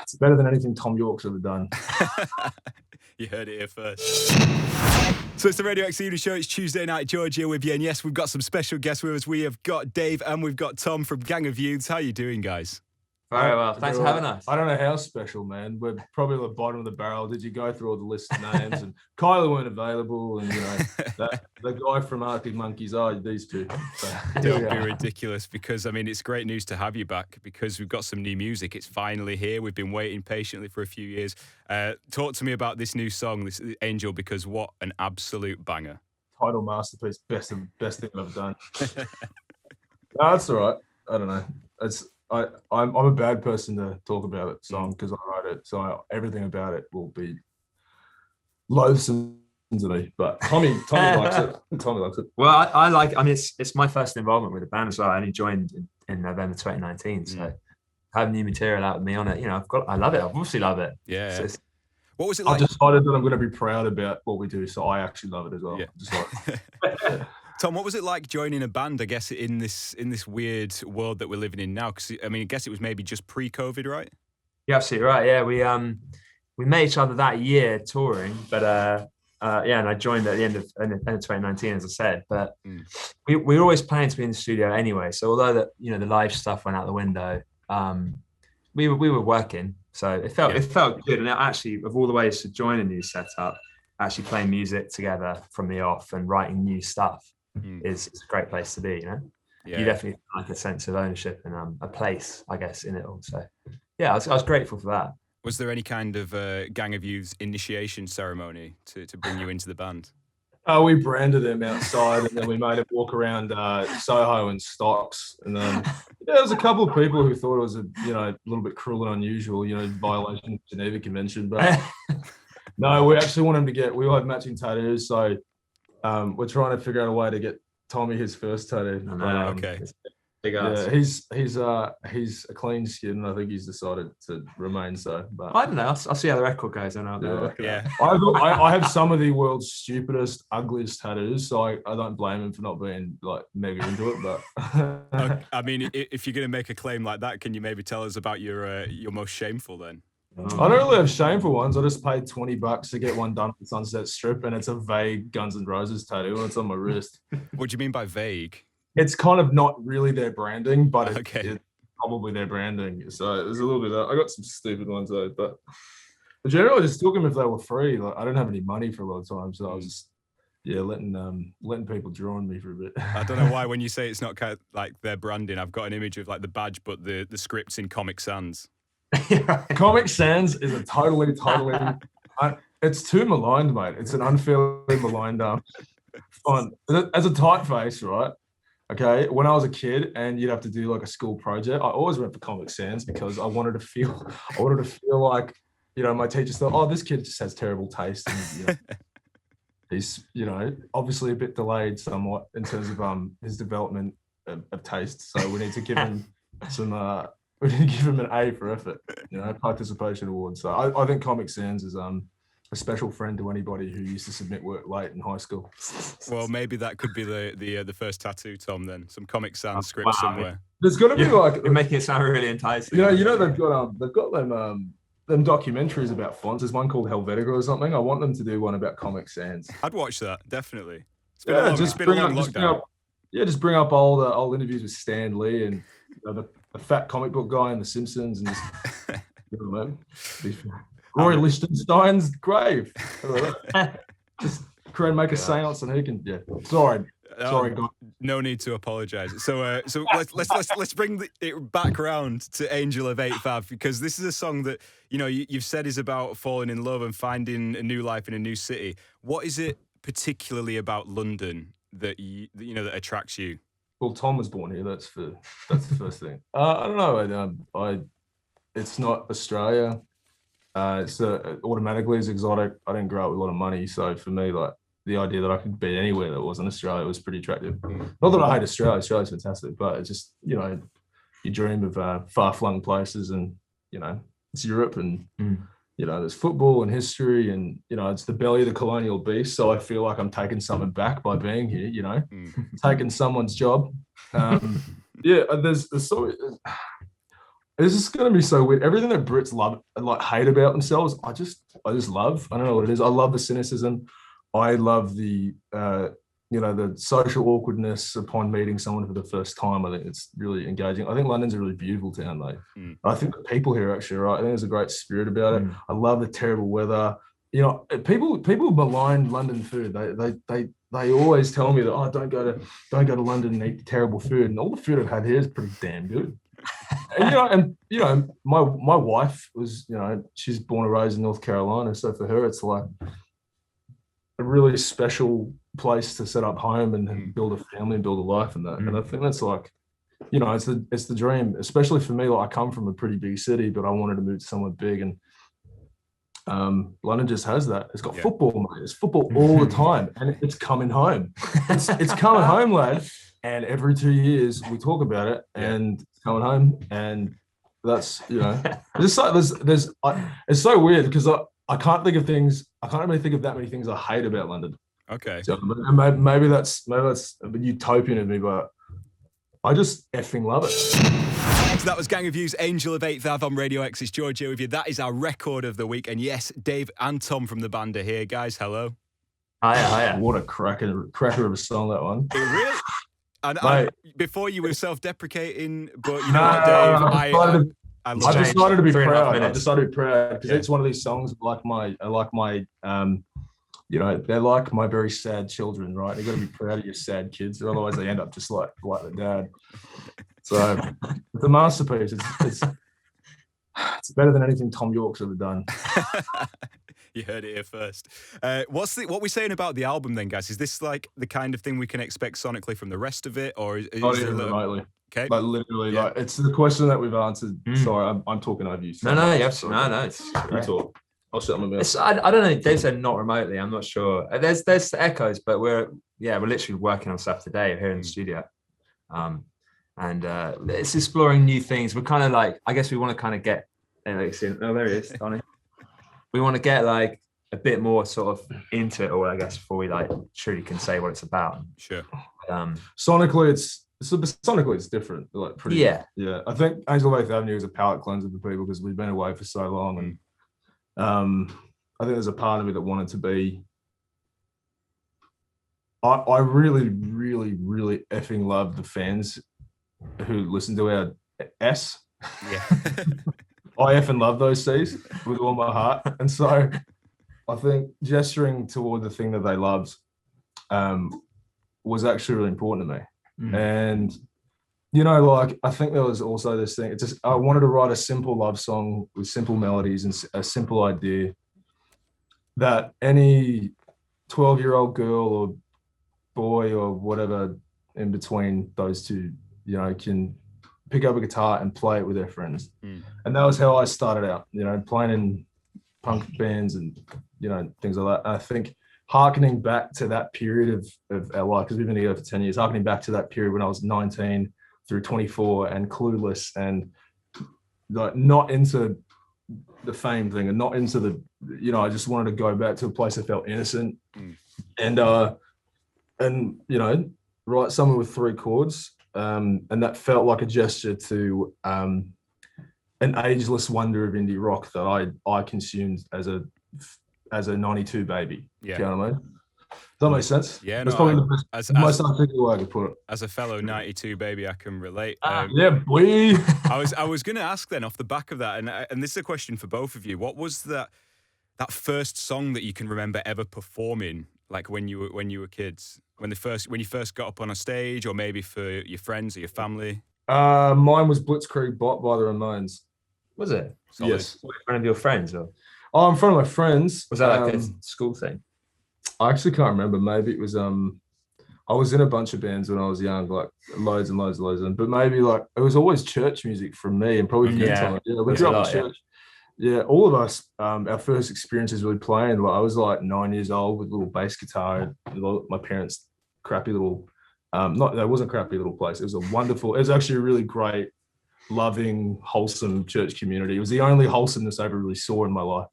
It's better than anything Tom York's ever done. You heard it here first. So it's the Radio X Evening Show. It's Tuesday night. George here with you. And yes, we've got some special guests with us. We have got Dave and we've got Tom from Gang of Youths. How you doing, guys? Very well. Thanks for having us. I don't know how special, man. We're probably at the bottom of the barrel. Did you go through all the list of names? And Kyler weren't available. And, the guy from Arctic Monkeys, these two. So, don't be ridiculous, because, I mean, it's great news to have you back because we've got some new music. It's finally here. We've been waiting patiently for a few years. Talk to me about this new song, this Angel, because what an absolute banger. Title masterpiece, best thing I've done. No, that's all right. I don't know. I'm a bad person to talk about it song because I wrote it, so everything about it will be loathsome to me. But Tommy likes it. Tommy likes it. Well, I like. I mean, it's my first involvement with the band as well. I only joined in November 2019, so have new material out of me on it. I love it. I obviously love it. Yeah. So what was it like? I've decided that I'm going to be proud about what we do, so I actually love it as well. Yeah. Tom, what was it like joining a band, I guess, in this weird world that we're living in now? Because, I mean, I guess it was maybe just pre-COVID, right? You're absolutely right. Yeah, we met each other that year touring, but and I joined at the end of 2019, as I said. But we were always planning to be in the studio anyway. So although the live stuff went out the window, we were working. So it felt good. And actually, of all the ways to join a new setup, actually playing music together from the off and writing new stuff is a great place to be, Yeah. You definitely feel like a sense of ownership and a place, I guess, in it all. So yeah, I was grateful for that. Was there any kind of Gang of Youths initiation ceremony to bring you into the band? We branded him outside and then we made him walk around Soho in stocks. And then there was a couple of people who thought it was a little bit cruel and unusual, violation of Geneva Convention. But no, we actually want him to we all have matching tattoos. So we're trying to figure out a way to get Tommy his first tattoo. Okay. Yeah, he's a clean skin, and I think he's decided to remain so. But I don't know. I'll see how the record goes. I have some of the world's stupidest, ugliest tattoos, so I don't blame him for not being like mega into it. But I mean, if you're going to make a claim like that, can you maybe tell us about your most shameful then? I don't really have shameful ones. I just paid $20 to get one done at Sunset Strip, and it's a vague Guns N' Roses tattoo, and it's on my wrist. What do you mean by vague? It's kind of not really their branding, but okay. It's probably their branding. So there's a little bit of that. I got some stupid ones though, but generally I just took them if they were free. Like I don't have any money for a lot of times, so I was just letting people draw on me for a bit. I don't know why when you say it's not kind of like their branding, I've got an image of like the badge, but the script's in Comic Sans. Comic Sans is a totally. It's too maligned, mate. It's an unfairly maligned font. As a typeface, right? Okay, when I was a kid and you'd have to do like a school project, I always went for Comic Sans because I wanted to feel like, my teachers thought, this kid just has terrible taste. And, he's, obviously a bit delayed somewhat in terms of his development of taste. So we need to give him we need to give him an A for effort, participation award. So I think Comic Sans is a special friend to anybody who used to submit work late in high school. Well, maybe that could be the first tattoo, Tom. Then some Comic Sans script somewhere. There's got to be you're making it sound really enticing. They've got them documentaries about fonts. There's one called Helvetica or something. I want them to do one about Comic Sans. I'd watch that definitely. It's been a long lockdown. Just bring up old interviews with Stan Lee and the fat comic book guy in The Simpsons and just Roy Lichtenstein's grave. Just make a seance and he can. Yeah, sorry, God. No need to apologise. So let's bring it back round to Angel of 8/5 because this is a song that you've said is about falling in love and finding a new life in a new city. What is it particularly about London that that attracts you? Well, Tom was born here. That's the first thing. I don't know. It's not Australia. It's automatically is exotic. I didn't grow up with a lot of money, so for me, like the idea that I could be anywhere that wasn't Australia was pretty attractive. Not that I hate Australia. Australia's fantastic, but it's just you dream of far-flung places, and it's Europe, and there's football and history, and it's the belly of the colonial beast. So I feel like I'm taking something back by being here. Taking someone's job. There's this is going to be so weird. Everything that Brits love and like hate about themselves, I just love. I don't know what it is. I love the cynicism. I love the the social awkwardness upon meeting someone for the first time. I think it's really engaging. I think London's a really beautiful town, though. I think the people here are actually right. I think there's a great spirit about it. I love the terrible weather. You know, people malign London food. They always tell me that, oh, don't go to London and eat terrible food. And all the food I've had here is pretty damn good. And my wife was, she's born and raised in North Carolina, so for her it's like a really special place to set up home and build a family and build a life and that. And I think that's like, it's the dream, especially for me. Like I come from a pretty big city, but I wanted to move to somewhere big, and London just has that. It's got football, mate. It's football all the time, and it's coming home. It's coming home, lad. And every 2 years we talk about it, and it's coming home, and that's it's so weird because I can't think of things. I can't really think of that many things I hate about London. Okay. So, maybe that's a utopian of me, but I just effing love it. So that was Gang of You's Angel of 8th Ave on Radio X. It's George here with you. That is our record of the week. And yes, Dave and Tom from the band are here. Guys, hello. Hiya. What a cracker of a song, that one. It really? And before you were self-deprecating, but you know what, Dave? I decided to be proud. I decided to be proud because it's one of these songs they're like my very sad children, right? You got to be proud of your sad kids, or otherwise they end up just like their dad. So it's a masterpiece. It's better than anything Tom York's ever done. You heard it here first. What we're saying about the album then, guys? Is this like the kind of thing we can expect sonically from the rest of it, or is not even remotely? Okay, like literally, like it's the question that we've answered. Sorry, I'm talking over you. No, it's you talk. I'll shut my mouth. I don't know. Dave said not remotely. I'm not sure. There's echoes, but we're literally working on stuff today here in the studio, and it's exploring new things. We're kind of like, I guess we want to kind of get. Oh, there he is, Donnie. We want to get like a bit more sort of into it all, I guess, before we like truly can say what it's about. Sure. Sonically, it's different. Like pretty. Yeah. I think Angel of 8th Avenue is a palate cleanser for people because we've been away for so long, and I think there's a part of me that wanted to be. I really, really, really effing love the fans who listen to our S. Yeah. I effing love those C's with all my heart. And so I think gesturing toward the thing that they loved was actually really important to me. And, I think there was also this thing. It's just, I wanted to write a simple love song with simple melodies and a simple idea that any 12-year-old girl or boy or whatever in between those two, can pick up a guitar and play it with their friends. And that was how I started out, playing in punk bands and, things like that. And I think hearkening back to that period of our life, because we've been together for 10 years, hearkening back to that period when I was 19 through 24 and clueless and like not into the fame thing and not into the, I just wanted to go back to a place that felt innocent and write something with 3 chords. And that felt like a gesture to an ageless wonder of indie rock that I consumed as a 92 baby. Yeah. You know what I mean? Does that make sense? Yeah, that's probably the most articulate way I could put it. As a fellow 92 baby, I can relate. Yeah, boy. I was going to ask then off the back of that, and this is a question for both of you. What was that first song that you can remember ever performing, like when you were kids? When you first got up on a stage, or maybe for your friends or your family? Mine was Blitzkrieg Bot by the Ramones. Was it? Solid. Yes. In front of your friends, or? Oh, in front of my friends. Was that like a school thing? I actually can't remember. Maybe it was I was in a bunch of bands when I was young, like loads and loads of them. But maybe like it was always church music from me, and probably from time. Yeah, we grew up in church. Yeah, all of us, our first experiences really playing. Like I was like 9 years old with a little bass guitar. And my parents' crappy little, that wasn't a crappy little place. It was actually a really great, loving, wholesome church community. It was the only wholesomeness I ever really saw in my life.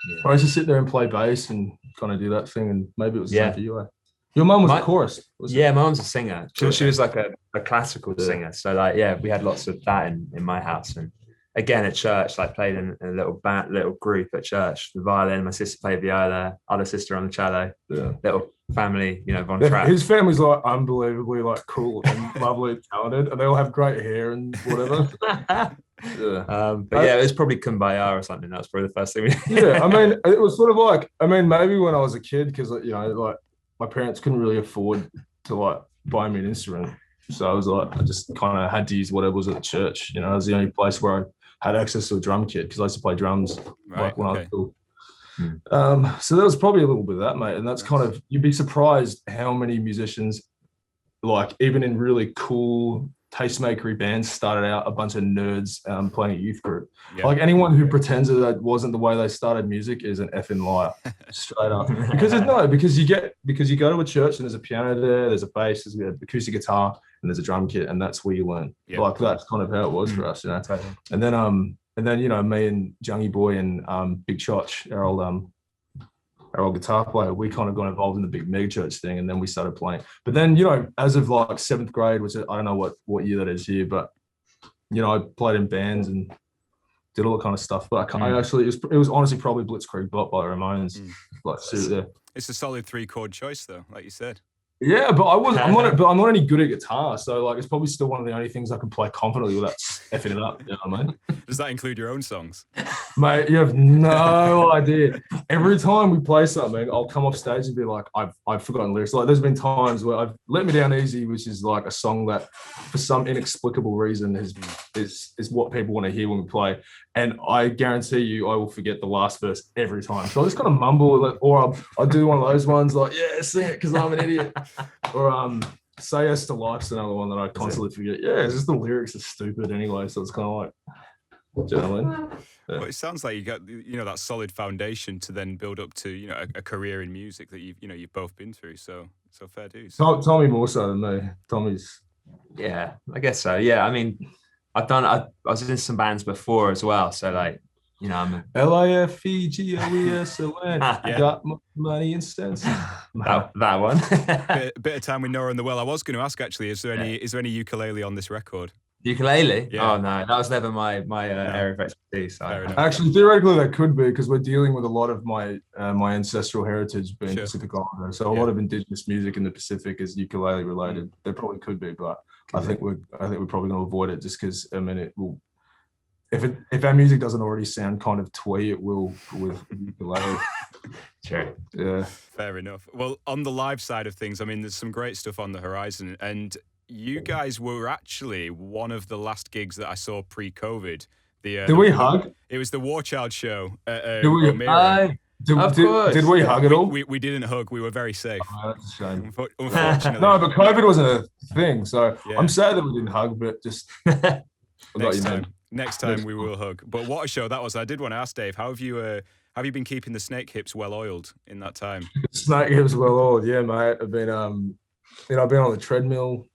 Yeah. I used to sit there and play bass and kind of do that thing, and maybe it was the same for you. Your mum was a chorus. My mum's a singer. She was like a classical singer. So like, we had lots of that in my house, and again at church, like played in a little band, little group at church. The violin, my sister played viola, other sister on the cello. Yeah. Little family, Von Trapp. His family's like unbelievably like cool and lovely and talented, and they all have great hair and whatever. But yeah, it was probably Kumbaya or something. That was probably the first thing we did. Yeah, I mean, it was sort of like, I mean, maybe when I was a kid, because like my parents couldn't really afford to like buy me an instrument, so I was like, I just kind of had to use whatever was at the church. It was the only place where I had access to a drum kit because I used to play drums like when I was cool. So there was probably a little bit of that, mate, and that's kind of, you'd be surprised how many musicians, like even in really cool tastemakery bands, started out a bunch of nerds playing a youth group. Like anyone who pretends that wasn't the way they started music is an effing liar, straight up. Because you go to a church and there's a piano there, there's a bass, there's an acoustic guitar, and there's a drum kit, and that's where you learn. Like that's kind of how it was for us, And then me and Jungie Boy and Big Chotch, our old guitar player, we kind of got involved in the big mega church thing, and then we started playing. But then, as of like 7th grade, which I don't know what year that is here, but I played in bands and did all that kind of stuff. But I actually, it was honestly probably Blitzkrieg Bop by the Ramones. It's a solid 3-chord choice, though, like you said. Yeah, but I'm not any good at guitar, so like it's probably still one of the only things I can play confidently without effing it up. You know what I mean? Does that include your own songs? Mate, you have no idea. Every time we play something, I'll come off stage and be like, I've forgotten lyrics. Like there's been times where I've Let Me Down Easy, which is like a song that for some inexplicable reason is what people want to hear when we play. And I guarantee you I will forget the last verse every time. So I just kind of mumble, or I'll do one of those ones like, yeah, sing it because I'm an idiot. Or Say Yes to Life's another one that I constantly forget. Yeah, it's just the lyrics are stupid anyway. So it's kind of like, do you know what I mean? Well, it sounds like you got that solid foundation to then build up to a career in music that you've both been through. So fair dues. Tommy more so than me. Tommy's. Yeah, I guess so. Yeah, I mean, I was in some bands before as well. So like, I'm LIFEGOESON. Got money and cents. that one. bit of time with Nora and the Well. I was going to ask actually, is there any ukulele on this record? Ukulele? Yeah. Oh no, that was never my area of expertise. So. Actually, theoretically, that could be because we're dealing with a lot of my ancestral heritage being Pacific Islander. So a lot of indigenous music in the Pacific is ukulele related. There probably could be, but I think we're probably going to avoid it just because it will. If our music doesn't already sound kind of twee, it will with ukulele. Sure. Yeah. Fair enough. Well, on the live side of things, I mean, there's some great stuff on the horizon, and you guys were actually one of the last gigs that I saw pre-COVID. Did we hug? It was the War Child show. Did we hug at all? We didn't hug. We were very safe. Oh, that's a shame. Unfortunately. No, but COVID wasn't a thing, so I'm sad that we didn't hug, but just next time we will hug. But what a show that was! I did want to ask Dave, how have you been keeping the snake hips well oiled in that time? Snake hips well oiled, yeah, mate. I've been on the treadmill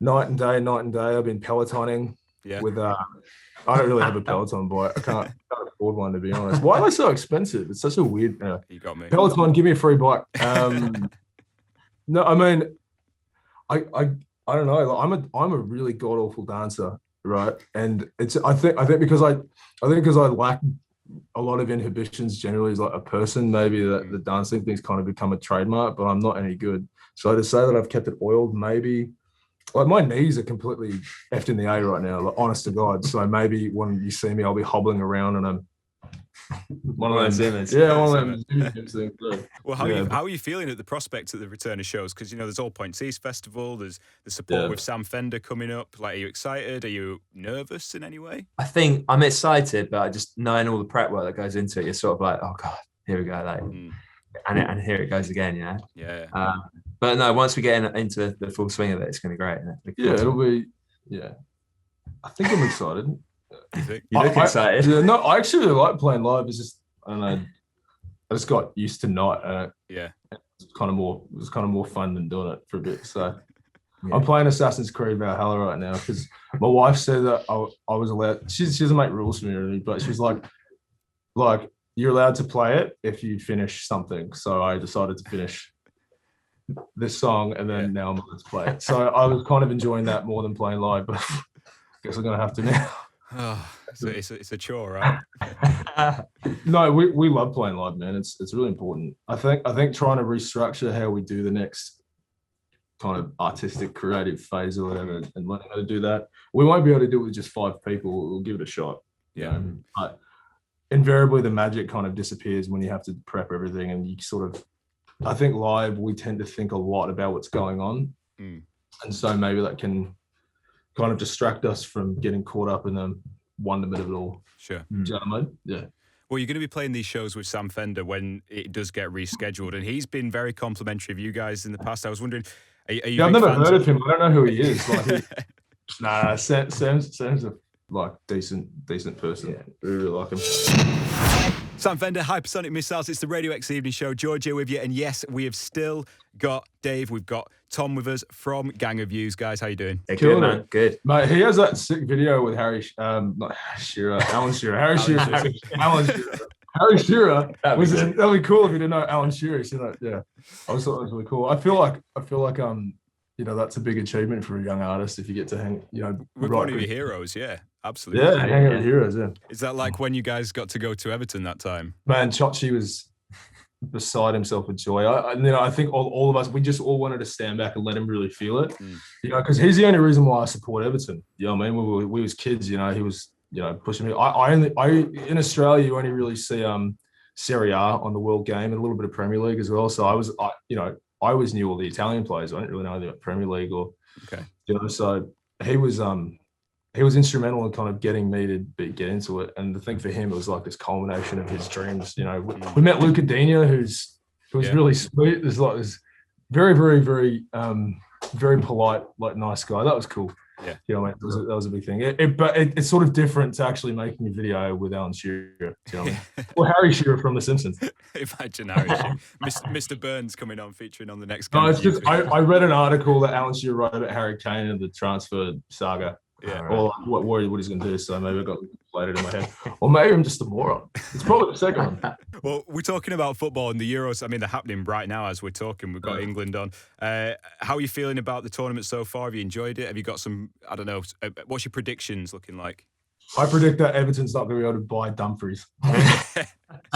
night and day. I've been Pelotoning with I don't really have a Peloton, boy. I can't afford one, to be honest. Why are they so expensive? It's such a weird. You got me. Peloton, give me a free bike. No, I mean, I don't know. Like, I'm a really god awful dancer, right? And I think because I lack a lot of inhibitions generally as like a person, maybe that the dancing thing's kind of become a trademark, but I'm not any good. So to say that I've kept it oiled, maybe. Like my knees are completely effed in the A right now, like, honest to God. So maybe when you see me, I'll be hobbling around and I'm one of those image. Yeah, one of those things. Well, how are you feeling at the prospect of the return of shows? Because there's All Points East Festival, there's the support with Sam Fender coming up. Like, are you excited? Are you nervous in any way? I think I'm excited, but I just knowing all the prep work that goes into it, you're sort of like, oh God, here we go, like, and here it goes again, Yeah. But no, once we get into the full swing of it, it's going to be great. It'll be. Yeah, I think I'm excited. You look excited. No, I actually really like playing live. It's just, I don't know, I just got used to not. It's kind of more fun than doing it for a bit. So I'm playing Assassin's Creed Valhalla right now because my wife said that I was allowed. She doesn't make rules for me really, but she's like you're allowed to play it if you finish something. So I decided to finish this song, and then now I'm allowed to play it. So I was kind of enjoying that more than playing live, but I guess I'm gonna have to now. So it's a chore, right? No, we love playing live, man. It's really important. I think trying to restructure how we do the next kind of artistic creative phase or whatever, and learning how to do that. We won't be able to do it with just 5 people. We'll give it a shot. Yeah. But invariably the magic kind of disappears when you have to prep everything, and you sort of, I think live we tend to think a lot about what's going on. And so maybe that can kind of distract us from getting caught up in the wonderment of it all. Sure. Do you know what I mean? Yeah. Well, you're going to be playing these shows with Sam Fender when it does get rescheduled, and he's been very complimentary of you guys in the past. I was wondering, are you I've never fans heard of him. I don't know who he is. Like, Sam's a like decent person. Yeah, we really like him. Sam Fender, Hypersonic Missiles. It's the Radio X Evening Show. George here with you, and yes, we have still got Dave. We've got Tom with us from Gang of Views. Guys, how you doing? Yeah, good, man. Good. Mate, he has that sick video with Alan Shearer. Harry Shearer. That'd be cool if you didn't know Alan Shearer. So that, yeah, I just thought it was really cool. I feel like that's a big achievement for a young artist if you get to hang. We're one of your heroes. Yeah, absolutely. Yeah, hanging with heroes. Yeah. Is that like when you guys got to go to Everton that time? Man, Chochi was beside himself with joy. I think all of us, we just all wanted to stand back and let him really feel it. Because he's the only reason why I support Everton. You know what I mean? We was kids. He was pushing me. I in Australia you only really see Serie A on the World Game and a little bit of Premier League as well. So I always knew all the Italian players. I didn't really know the Premier League or so he was instrumental in kind of getting me to get into it. And the thing for him, it was like this culmination of his dreams. We met Luca Dina, who's really sweet. There's like this very, very, very, very polite, like nice guy. That was cool. Yeah. That was a big thing. It's sort of different to actually making a video with Alan Shearer. Or Harry Shearer from The Simpsons. Imagine Harry Shearer. Mr. Burns coming on, featuring on the next game. No, it's just I read an article that Alan Shearer wrote about Harry Kane and the transfer saga. Yeah. Or what he's going to do. So maybe I got inflated in my head. Or maybe I'm just a moron. It's probably the second one. Well, we're talking about football and the Euros. I mean, they're happening right now as we're talking. We've got England on. How are you feeling about the tournament so far? Have you enjoyed it? Have you got some, I don't know, what's your predictions looking like? I predict that Everton's not going to be able to buy Dumfries.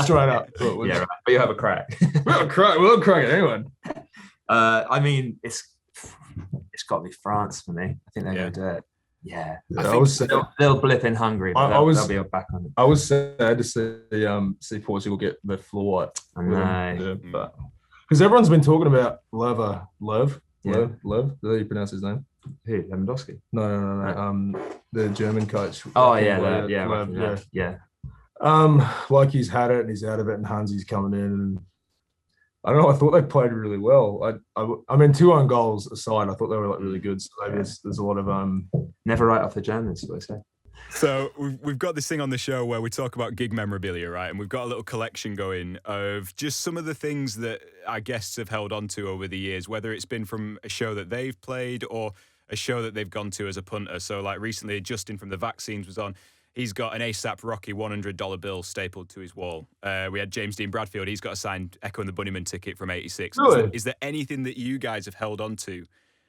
Straight up. Yeah, right. But you have a crack. We'll crack at anyone. I mean, it's got to be France for me. I think they're going to do it. Yeah, I was sad. They'll blip in Hungary, but they'll be back on it. I was sad to see Portugal get the floor. I know. But because everyone's been talking about Lev. How do you pronounce his name? Who? Lewandowski? No. The German coach. Oh yeah. Like he's had it and he's out of it, and Hansi's coming in, and I don't know. I thought they played really well. I mean, 2 own goals aside, I thought they were like really good. So there's a lot of never write off the Germans, what I say. So we've got this thing on the show where we talk about gig memorabilia, right? And we've got a little collection going of just some of the things that our guests have held on to over the years, whether it's been from a show that they've played or a show that they've gone to as a punter. So like recently, Justin from the Vaccines was on. He's got an ASAP Rocky $100 bill stapled to his wall. We had James Dean Bradfield. He's got a signed Echo and the Bunnymen ticket from '86. Really? Is there anything that you guys have held on to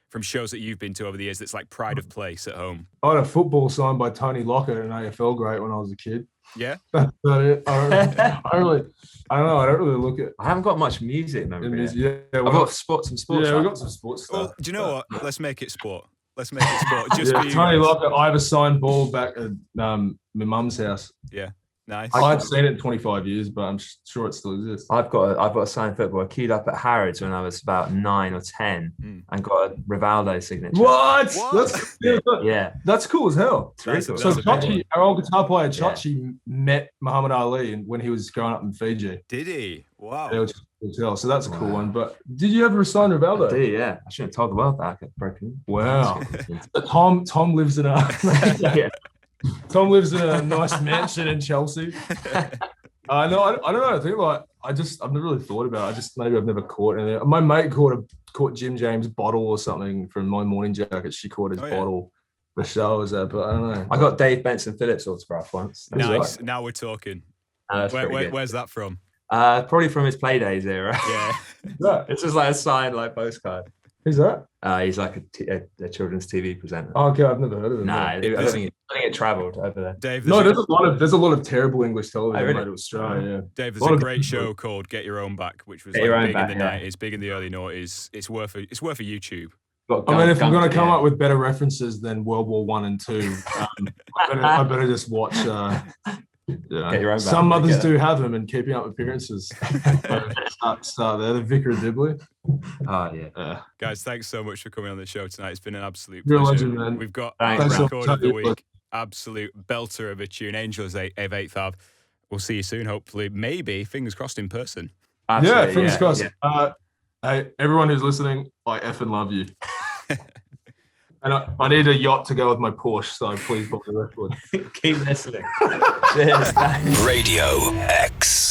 from shows that you've been to over the years that's like pride of place at home? I had a football signed by Tony Lockett, an AFL great, when I was a kid. Yeah? That's about it. I don't know. I don't really look at. I haven't got much music memory. I've got some sports. Yeah, we've got some sports stuff. Well, do you know what? Let's make it sport. Let's make it sport. Just for you Tony guys. Lockett. I have a signed ball back at my mum's house. Yeah, nice. I hadn't seen it in 25 years, but I'm sure it still exists. I've got a signed football. I queued up at Harrods when I was about 9 or 10 and got a Rivaldo signature. What? Yeah, that's cool as hell. That's So Chachi, our old guitar player Chachi, met Muhammad Ali when he was growing up in Fiji. Did he? Wow. Yeah, which is cool. So that's a cool one. But did you ever sign Rivaldo? I do, yeah. I shouldn't have told the world that I got broken. Wow. Tom lives in a Tom lives in a nice mansion in Chelsea. No, I don't know. I think I've never really thought about it. Maybe I've never caught anything. My mate caught Jim James' bottle or something from my morning jacket. She caught his bottle. The show was there, but I don't know. I got Dave Benson Phillips autograph once. Nice. Right. Now we're talking. Where's that from? Probably from his Playdays era. Yeah. It's just like a signed like postcard. Who's that? He's like a children's TV presenter. Oh, okay, I've never heard of him. Nah, no. I don't think it travelled over there. Dave, No, there's a lot of terrible English television really? made to Australia. Yeah. Dave, there's a great show called Get Your Own Back, which was like big in the 90s, big in the early noughties. It's worth a YouTube. I mean, if we're going to come up with better references than World War One and Two, I better just watch. Some mothers do have them in Keeping Up Appearances. Start there. The Vicar of Dibley. Oh yeah. Guys, thanks so much for coming on the show tonight. It's been an absolute You're pleasure. a legend, man. We've got Thanks, our record of the week. Absolute belter of a tune. Angels of 8th Ave. We'll see you soon. Hopefully, maybe fingers crossed in person. Absolutely, yeah, fingers crossed. Yeah. Hey, everyone who's listening, I effing love you. And I need a yacht to go with my Porsche, so please buy the record. Keep listening. Cheers, thanks. Radio X.